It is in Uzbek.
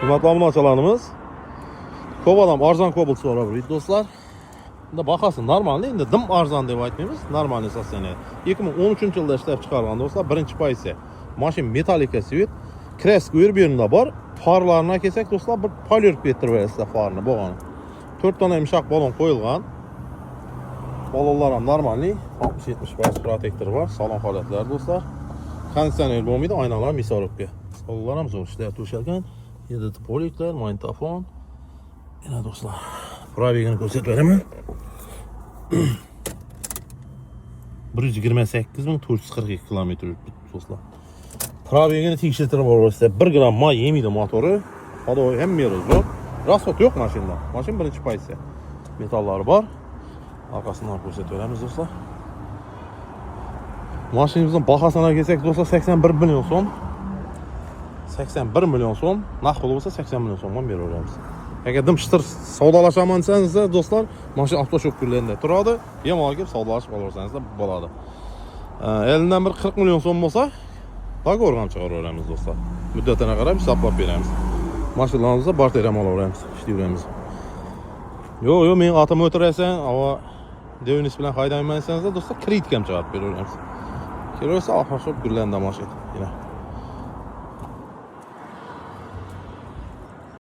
Hürmetli munosalarimiz. Kovadan arzon Cobalt so'rab do'stlar. Bunda bahası normal endi dim arzon deb aytmaymiz, normal sotsiyani. 2013-yilda ishlab chiqargan do'stlar, birinchi pozitsiya. Mashin metallika svet, kresk o'ribyerida bor. Farlarına kelsak do'stlar, bir polyor bitirib berasizlar farni bo'lgan. 4 tane yumshoq balon qo'yilgan. Balonlar ham normalniy, 60-70% protektor var, salon holatlar do'stlar. Konditsioner bo'lmaydi, aynalar misorobga. Stollar ham zo'r ishlar to'shalgan. Yerda poliklar, magnitofon. Yana do'stlar, probegini ko'rsatib beraman. 128.442 km do'stlar. Probegini tekshirtirib borsa 1 gram may yemaydi motori. Hado ham yo'q. Rasxod yo'q mashinada. Mashin birinchi pozitsiya. Metallari bor. Arkasından ko'rsatib beramiz do'stlar. Mashinamizning bahosini kelsak do'stlar 81 million so'm. 81 million so'm, naqd pul bo'lsa 80 million so'mdan beraveramiz. Agar dim shitir savdolashaman desangiz do'stlar, mashina avtoshop kunlarida turadi. Bemalol kelib savdolashib olaversangiz bo'ladi. Elimdan bir 40 million so'm bo'lsa, dogovor ham chiqaraveramiz do'stlar. Muddatini qarab hisoblab beramiz. Mashinalarimizda barter ham olaveramiz, ishlayveramiz. Yo'q, men otim o'tirasan, ava deviniz bilan haydayman desangiz do'stlar, kreditkam chiqarib beraveramiz. Kelsa avtoshop kunlarida mashina.